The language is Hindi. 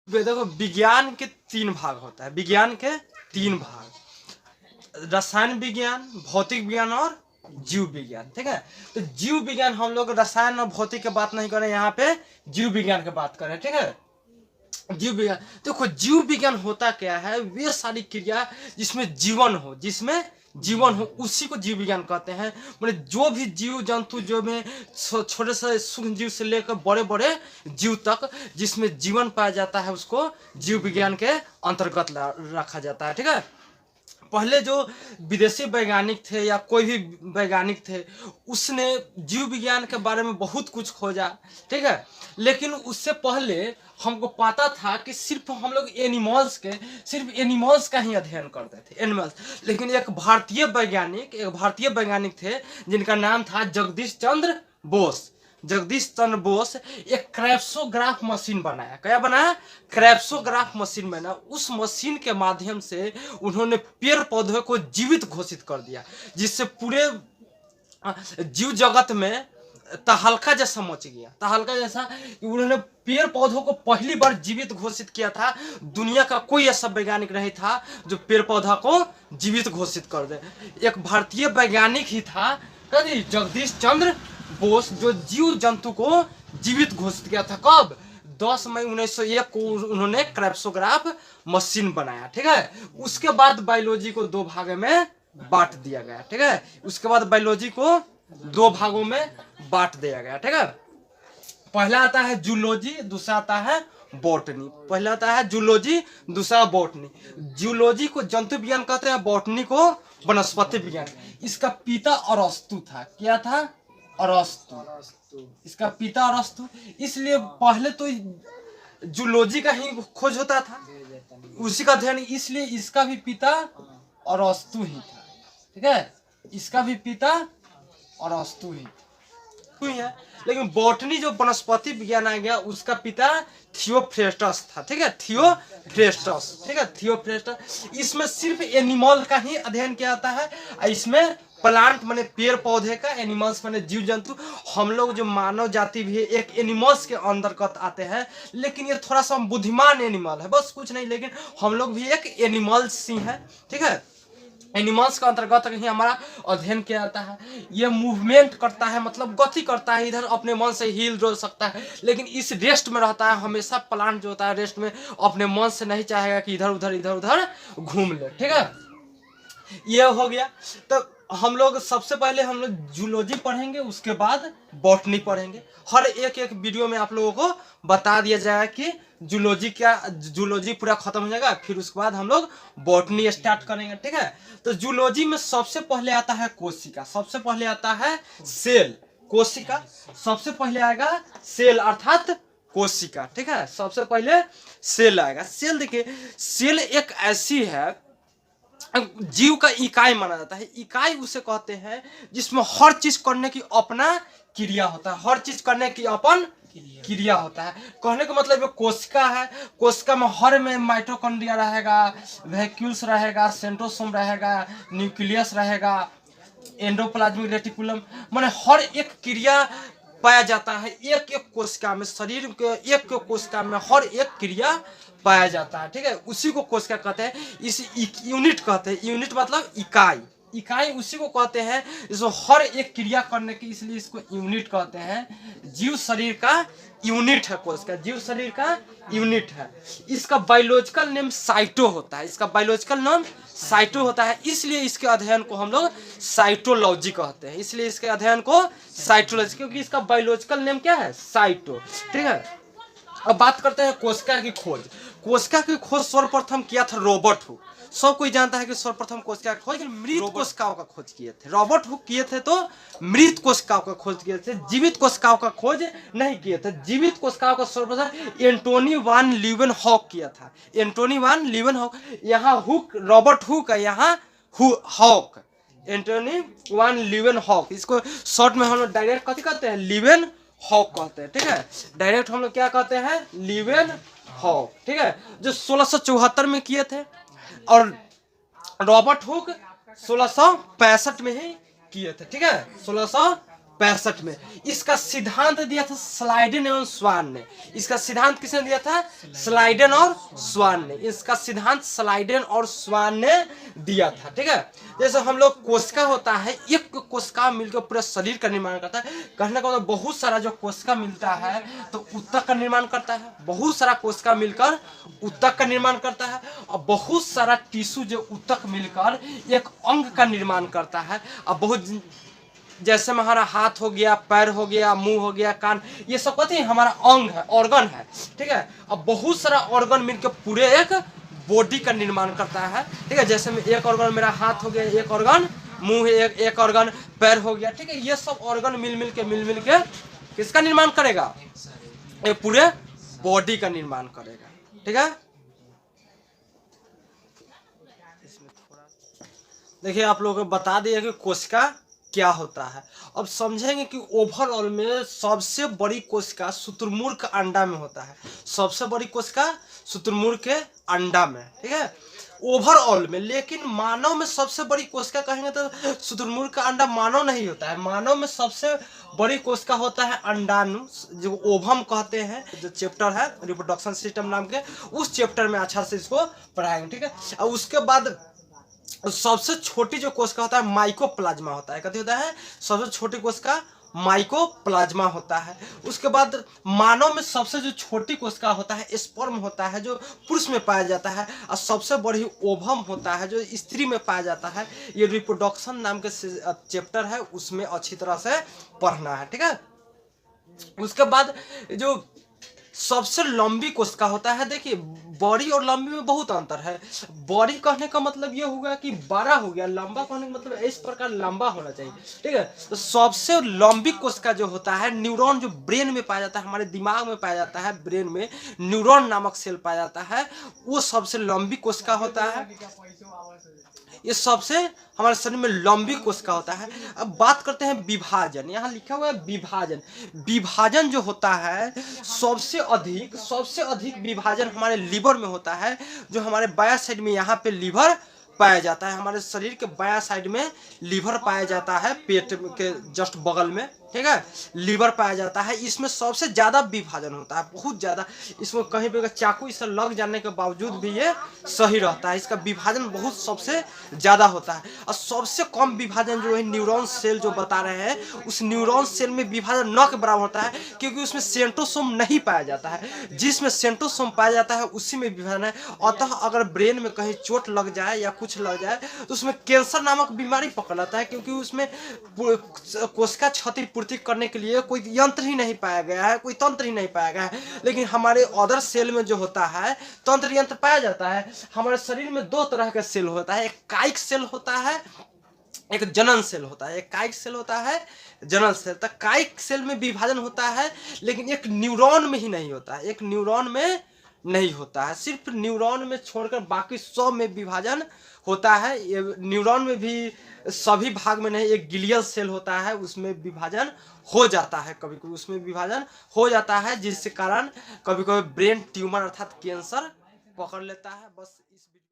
देखो विज्ञान के 3 भाग होता है। विज्ञान के 3 भाग, रसायन विज्ञान, भौतिक विज्ञान और जीव विज्ञान। ठीक है, तो जीव विज्ञान हम लोग रसायन और भौतिक की बात नहीं कर रहे हैं, यहाँ पे जीव विज्ञान की बात कर रहे हैं। ठीक है, जीव विज्ञान देखो, जीव विज्ञान होता क्या है, वे सारी क्रिया जिसमें जीवन हो, जिसमें जीवन हो, उसी को जीव विज्ञान कहते हैं। मतलब जो भी जीव जंतु, जो में छोटे से सूक्ष्म जीव से लेकर बड़े बड़े जीव तक जिसमें जीवन पाया जाता है, उसको जीव विज्ञान के अंतर्गत रखा जाता है। ठीक है, पहले जो विदेशी वैज्ञानिक थे या कोई भी वैज्ञानिक थे, उसने जीव विज्ञान के बारे में बहुत कुछ खोजा। ठीक है, लेकिन उससे पहले हमको पता था कि सिर्फ हम लोग सिर्फ एनिमल्स का ही अध्ययन करते थे, एनिमल्स। लेकिन एक भारतीय वैज्ञानिक थे जिनका नाम था जगदीश चंद्र बोस। जगदीश चंद्र बोस एक क्रैप्सोग्राफ मशीन बनाया। क्या बनाया? क्रैप्सोग्राफ मशीन बनाया। उस मशीन के माध्यम से उन्होंने पेड़ पौधे को जीवित घोषित कर दिया, जिससे पूरे जीव जगत में तहलका जैसा मच गया। तहलका जैसा, उन्होंने पेड़ पौधों को पहली बार जीवित घोषित किया था। दुनिया का कोई ऐसा वैज्ञानिक नहीं था जो पेड़ पौधा को जीवित घोषित कर दे। एक भारतीय वैज्ञानिक ही था, जगदीश चंद्र बोस, जो जीव जंतु को जीवित घोषित किया था। कब? 10 मई 1901 को उन्होंने क्रैप्सोग्राफ मशीन बनाया। ठीक है, उसके बाद बायोलॉजी को 2 भागों में बांट दिया गया। ठीक है, उसके बाद बायोलॉजी को 2 भागों में बांट दिया गया। ठीक है, पहला आता है जूलॉजी, दूसरा आता है बॉटनी। पहला आता है जूलॉजी, दूसरा बॉटनी। जूलॉजी को जंतु विज्ञान कहते हैं, बॉटनी को वनस्पति विज्ञान। इसका पिता अरस्तु था। क्या था? अरस्तु। इसका पिता अरस्तु। इसलिए पहले तो जूलॉजी का ही खोज होता था, उसी का अध्ययन, इसलिए इसका भी पिता अरस्तु ही था। ठीक है, इसका भी पिता अरस्तु ही है। लेकिन बॉटनी जो वनस्पति विज्ञान आ गया, उसका पिता थियोफ्रेस्टस था। ठीक है, थियोफ्रेस्टस। ठीक है, थियोफ्रेस्टस। इसमें सिर्फ एनिमल का ही अध्ययन किया जाता है। इसमें प्लांट माने पेड़ पौधे का, एनिमल्स माने जीव जंतु। हम लोग जो मानव जाति भी है, एक एनिमल्स के अंतर्गत आते हैं, लेकिन ये थोड़ा सा बुद्धिमान एनिमल है, बस कुछ नहीं। लेकिन हम लोग भी एक एनिमल्स ही है। ठीक है, एनिमल्स का अंतर्गत ही हमारा अध्ययन किया जाता है। ये मूवमेंट करता है, मतलब गति करता है, इधर अपने मन से हिल डुल सकता है, लेकिन इस रेस्ट में रहता है हमेशा। प्लांट जो होता है रेस्ट में अपने मन से नहीं चाहेगा कि इधर उधर घूम ले। ठीक है, ये हो गया। तो हम लोग सबसे पहले हम लोग जूलॉजी पढ़ेंगे, उसके बाद बॉटनी पढ़ेंगे। हर एक वीडियो में आप लोगों को बता दिया जाएगा कि जूलॉजी पूरा खत्म हो जाएगा, फिर उसके बाद हम लोग बॉटनी स्टार्ट करेंगे। ठीक है, तो जूलॉजी में सबसे पहले आता है कोशिका, सबसे पहले आता है सेल। कोशिका सबसे पहले आएगा, सेल अर्थात कोशिका। ठीक है, सबसे पहले सेल आएगा। सेल देखिए, सेल एक ऐसी है, जीव का इकाई माना जाता है। इकाई उसे कहते हैं जिसमें हर चीज करने की अपना क्रिया होता है, हर चीज करने की अपन क्रिया होता है। कहने का मतलब ये कोशिका है। कोशिका में हर में माइटोकॉन्ड्रिया रहेगा, वैक्यूल्स रहेगा, सेंट्रोसोम रहेगा, न्यूक्लियस रहेगा, एंडोप्लाज्मिक रेटिकुलम, माने हर एक क्रिया पाया जाता है एक एक कोशिका में। शरीर के एक कोशिका में हर एक क्रिया पाया जाता है। ठीक है, उसी को कोशिका कहते हैं। इस यूनिट कहते हैं, यूनिट मतलब इकाई। इकाई उसी को कहते हैं इसको हर एक क्रिया करने की, इसलिए इसको यूनिट कहते हैं। जीव शरीर का यूनिट है कोशिका, जीव शरीर का यूनिट है। इसका बायोलॉजिकल नेम साइटो होता है, इसका बायोलॉजिकल नाम साइटो होता है, इसलिए इसके अध्ययन को हम लोग साइटोलॉजी कहते हैं। इसलिए इसके अध्ययन को साइटोलॉजी, क्योंकि इसका बायोलॉजिकल नेम क्या है? साइटो। ठीक है, अब बात करते हैं कोशिका की खोज। कोशिका की खोज सर्वप्रथम किया था रॉबर्ट हुक। सब कोई जानता है कि सर्वप्रथम कोशिका की खोज मृत कोशिकाओं का खोज किए थे। रॉबर्ट हुक किए थे तो मृत कोशिकाओं का खोज किए थे, जीवित कोशिकाओं का खोज नहीं किए थे। जीवित कोशिकाओं का सर्वप्रथम एंटोनी वान लीवेनहॉक किया था। एंटोनी वान लीवेनहॉक, यहाँ हुक रॉबर्ट हुक है, यहाँ हॉक, एंटोनी वान लीवेनहॉक। इसको शॉर्ट में हम लोग डायरेक्ट कथी कहते हैं? लीवेनहॉक कहते हैं। ठीक है, डायरेक्ट हम लोग क्या कहते हैं? लीवेनहॉक। ठीक है, जो 1674 में किए थे, और रॉबर्ट हुक 1665 में ही किए थे। ठीक है, 16 1965 में। इसका सिद्धांत दिया था स्लाइडेन एवं स्वान ने। इसका सिद्धांत किसने दिया था? स्लाइडेन और स्वान ने। इसका सिद्धांत स्लाइडेन और स्वान ने दिया था। ठीक है, जैसे हम लोग कोशिका होता है, एक कोशिका मिलकर पूरे शरीर का निर्माण करता है। कहने का मतलब बहुत सारा जो कोशिका मिलता है तो ऊतक का निर्माण करता है। बहुत सारा कोशिका मिलकर ऊतक का निर्माण करता है, और बहुत सारा टिश्यू जो ऊतक मिलकर एक अंग का निर्माण करता है। और बहुत जैसे हमारा हाथ हो गया, पैर हो गया, मुंह हो गया, कान, ये सब कहते हैं हमारा अंग है, ऑर्गन है। ठीक है, अब बहुत सारा ऑर्गन मिलकर पूरे एक बॉडी का निर्माण करता है। ठीक है, जैसे में एक ऑर्गन मेरा हाथ हो गया, एक ऑर्गन मुंह है, एक ऑर्गन पैर हो गया। ठीक है, ये सब ऑर्गन मिल के किसका निर्माण करेगा? ये पूरे बॉडी का निर्माण करेगा। ठीक है, इसमें थोड़ा देखिए, आप लोगों को बता दिया कि कोशिका क्या होता है। अब समझेंगे कि ओवरऑल में सबसे बड़ी कोशिका शुतुरमुर्ग के अंडा में होता है। सबसे बड़ी कोशिका शुतुरमुर्ग के अंडा में। ठीक है, ओवरऑल में। लेकिन मानव में सबसे बड़ी कोशिका कहेंगे तो शुतुरमुर्ग का अंडा मानव नहीं होता है। मानव में सबसे बड़ी कोशिका होता है अंडाणु, जो ओवम कहते हैं। जो चैप्टर है रिप्रोडक्शन सिस्टम नाम के, उस चैप्टर में अच्छा से इसको पढ़ाएंगे। ठीक है, और उसके बाद सबसे छोटी जो कोशिका होता है माइकोप्लाज्मा होता है। कहते होता है सबसे छोटी कोशिका माइकोप्लाज्मा होता है। उसके बाद मानव में सबसे जो छोटी कोशिका होता है स्पर्म होता है, जो पुरुष में पाया जाता है। और सबसे बड़ी ओवम होता है, जो स्त्री में पाया जाता है। ये रिप्रोडक्शन नाम के चैप्टर है, उसमें अच्छी तरह से पढ़ना है। ठीक है, उसके बाद जो सबसे लंबी कोशिका होता है, देखिए बड़ी और लंबी में बहुत अंतर है। बड़ी कहने का मतलब ये होगा कि बड़ा हो गया, लंबा कहने का मतलब इस प्रकार लंबा होना चाहिए। ठीक है, तो सबसे लंबी कोशिका जो होता है न्यूरॉन, जो ब्रेन में पाया जाता है, हमारे दिमाग में पाया जाता है, ब्रेन में न्यूरॉन नामक सेल पाया जाता है, वो सबसे लंबी कोशिका होता है। ये सबसे हमारे शरीर में लंबी कोशिका होता है। अब बात करते हैं विभाजन। यहाँ लिखा हुआ है विभाजन। विभाजन जो होता है सबसे अधिक विभाजन हमारे लीवर में होता है। जो हमारे बायां साइड में यहाँ पे लीवर पाया जाता है। हमारे शरीर के बायां साइड में लीवर पाया जाता है, पेट के जस्ट बगल में। ठीक है, लीवर पाया जाता है। इसमें सबसे ज्यादा विभाजन होता है, बहुत ज्यादा। इसमें कहीं पे चाकू इसे लग जाने के बावजूद भी ये सही रहता है। इसका विभाजन बहुत सबसे ज्यादा होता है। और सबसे कम विभाजन जो है न्यूरॉन सेल जो बता रहे हैं, उस न्यूरॉन सेल में विभाजन न के बराबर होता है, क्योंकि उसमें सेंट्रोसोम नहीं पाया जाता है। जिसमें सेंट्रोसोम पाया जाता है उसी में विभाजन है। अतः अगर ब्रेन में कहीं चोट लग जाए या कुछ लग जाए तो उसमें कैंसर नामक बीमारी पकड़ लेता है, क्योंकि उसमें कोशिका क्षतिपूर्ति करने के लिए कोई यंत्र ही नहीं पाया गया है, कोई तंत्र ही नहीं पाया गया है। लेकिन हमारे अदर सेल में जो होता है तंत्र यंत्र पाया जाता है। हमारे शरीर में दो तरह का सेल होता है, एक कायिक सेल होता है, एक जनन सेल होता है। एक कायिक सेल होता है, जनन सेल। तो कायिक सेल में विभाजन होता है, लेकिन एक न्यूरॉन में ही नहीं होता है। एक न्यूरॉन में नहीं होता है, सिर्फ न्यूरॉन में छोड़कर बाकी सब में विभाजन होता है। ये न्यूरॉन में भी सभी भाग में नहीं, एक ग्लियल सेल होता है, उसमें विभाजन हो जाता है। कभी कभी उसमें विभाजन हो जाता है, जिसके कारण कभी कभी ब्रेन ट्यूमर अर्थात कैंसर पकड़ लेता है। बस